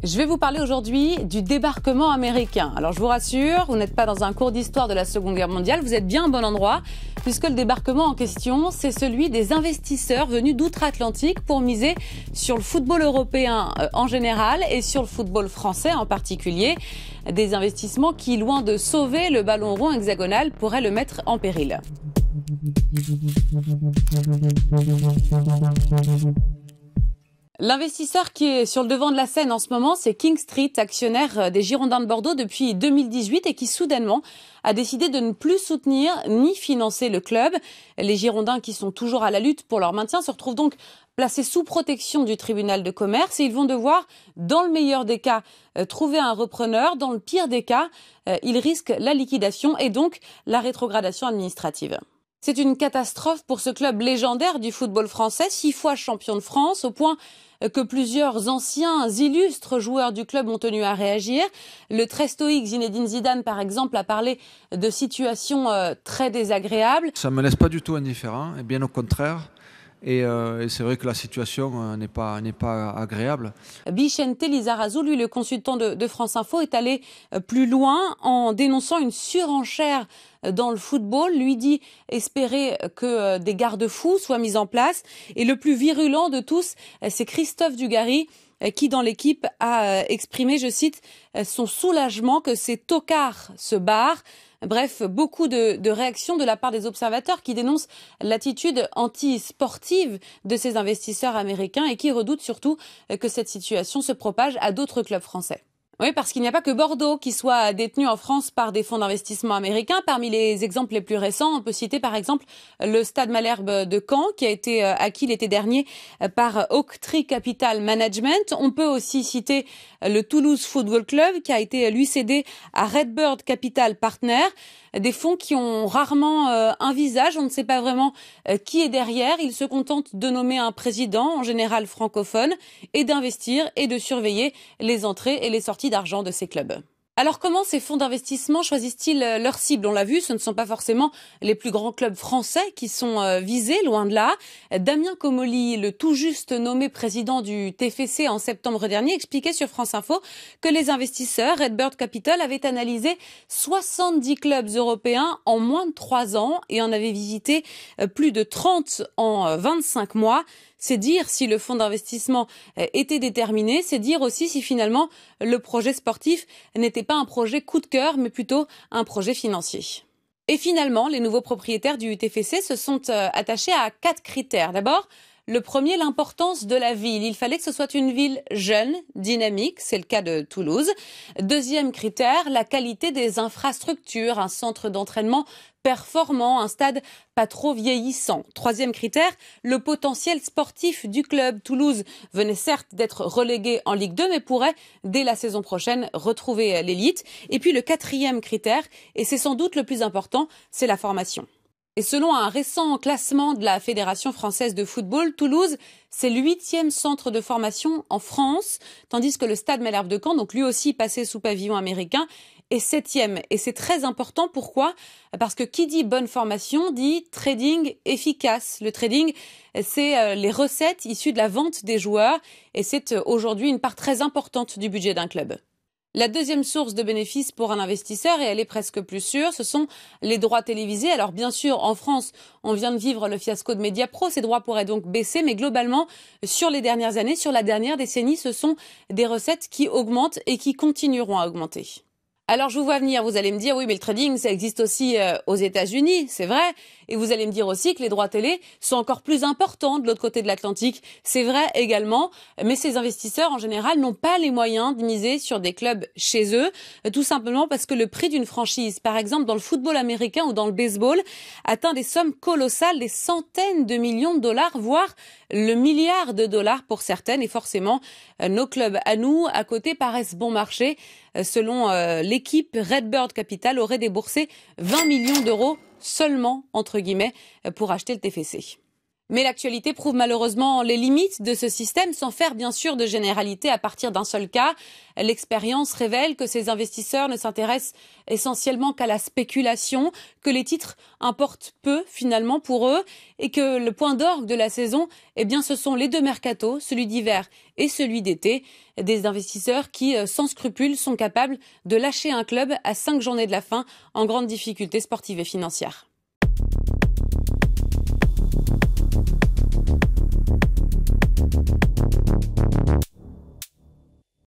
Je vais vous parler aujourd'hui du débarquement américain. Alors je vous rassure, vous n'êtes pas dans un cours d'histoire de la Seconde Guerre mondiale, vous êtes bien au bon endroit, puisque le débarquement en question, c'est celui des investisseurs venus d'outre-Atlantique pour miser sur le football européen en général et sur le football français en particulier. Des investissements qui, loin de sauver le ballon rond hexagonal, pourraient le mettre en péril. L'investisseur qui est sur le devant de la scène en ce moment, c'est King Street, actionnaire des Girondins de Bordeaux depuis 2018 et qui soudainement a décidé de ne plus soutenir ni financer le club. Les Girondins, qui sont toujours à la lutte pour leur maintien, se retrouvent donc placés sous protection du tribunal de commerce et ils vont devoir, dans le meilleur des cas, trouver un repreneur. Dans le pire des cas, ils risquent la liquidation et donc la rétrogradation administrative. C'est une catastrophe pour ce club légendaire du football français, 6 fois champion de France, au point que plusieurs anciens illustres joueurs du club ont tenu à réagir. Le très stoïque Zinedine Zidane, par exemple, a parlé de situations très désagréables. Ça ne me laisse pas du tout indifférent, et bien au contraire. Et c'est vrai que la situation n'est pas agréable. Vicente Lizarazu, lui, le consultant de France Info, est allé plus loin en dénonçant une surenchère dans le football. Lui dit espérer que des garde-fous soient mis en place. Et le plus virulent de tous, c'est Christophe Dugarry, qui dans l'équipe a exprimé, je cite, son soulagement que ces tocards se barrent. Bref, beaucoup de réactions de la part des observateurs qui dénoncent l'attitude anti-sportive de ces investisseurs américains et qui redoutent surtout que cette situation se propage à d'autres clubs français. Oui, parce qu'il n'y a pas que Bordeaux qui soit détenu en France par des fonds d'investissement américains. Parmi les exemples les plus récents, on peut citer par exemple le Stade Malherbe de Caen qui a été acquis l'été dernier par Oaktree Capital Management. On peut aussi citer le Toulouse Football Club qui a été lui cédé à Redbird Capital Partners. Des fonds qui ont rarement un visage, on ne sait pas vraiment qui est derrière. Ils se contentent de nommer un président, en général francophone, et d'investir et de surveiller les entrées et les sorties d'argent de ces clubs. Alors comment ces fonds d'investissement choisissent-ils leur cible? On l'a vu, ce ne sont pas forcément les plus grands clubs français qui sont visés, loin de là. Damien Comolli, le tout juste nommé président du TFC en septembre dernier, expliquait sur France Info que les investisseurs Redbird Capital avaient analysé 70 clubs européens en moins de 3 ans et en avaient visité plus de 30 en 25 mois. C'est dire si le fonds d'investissement était déterminé, c'est dire aussi si finalement le projet sportif n'était pas un projet coup de cœur, mais plutôt un projet financier. Et finalement, les nouveaux propriétaires du TFC se sont attachés à 4 critères. D'abord, le premier, l'importance de la ville. Il fallait que ce soit une ville jeune, dynamique, c'est le cas de Toulouse. Deuxième critère, la qualité des infrastructures, un centre d'entraînement performant, un stade pas trop vieillissant. Troisième critère, le potentiel sportif du club. Toulouse venait certes d'être relégué en Ligue 2, mais pourrait, dès la saison prochaine, retrouver l'élite. Et puis le quatrième critère, et c'est sans doute le plus important, c'est la formation. Et selon un récent classement de la Fédération française de football, Toulouse, c'est le 8e centre de formation en France, tandis que le Stade Malherbe de Caen, donc lui aussi passé sous pavillon américain, est 7e. Et c'est très important. Pourquoi? Parce que qui dit bonne formation dit trading efficace. Le trading, c'est les recettes issues de la vente des joueurs et c'est aujourd'hui une part très importante du budget d'un club. La deuxième source de bénéfices pour un investisseur, et elle est presque plus sûre, ce sont les droits télévisés. Alors bien sûr, en France, on vient de vivre le fiasco de Mediapro, ces droits pourraient donc baisser, mais globalement, sur les dernières années, sur la dernière décennie, ce sont des recettes qui augmentent et qui continueront à augmenter. Alors je vous vois venir, vous allez me dire oui mais le trading ça existe aussi aux États-Unis, c'est vrai, et vous allez me dire aussi que les droits télé sont encore plus importants de l'autre côté de l'Atlantique, c'est vrai également, mais ces investisseurs en général n'ont pas les moyens de miser sur des clubs chez eux, tout simplement parce que le prix d'une franchise, par exemple dans le football américain ou dans le baseball, atteint des sommes colossales, des centaines de millions de dollars, voire le milliard de dollars pour certaines, et forcément nos clubs à nous, à côté, paraissent bon marché. Selon l'équipe, Redbird Capital aurait déboursé 20 millions d'euros seulement, entre guillemets, pour acheter le TFC. Mais l'actualité prouve malheureusement les limites de ce système, sans faire bien sûr de généralité à partir d'un seul cas. L'expérience révèle que ces investisseurs ne s'intéressent essentiellement qu'à la spéculation, que les titres importent peu finalement pour eux et que le point d'orgue de la saison, eh bien, ce sont les deux mercatos, celui d'hiver et celui d'été. Des investisseurs qui, sans scrupules, sont capables de lâcher un club à 5 journées de la fin en grande difficulté sportive et financière.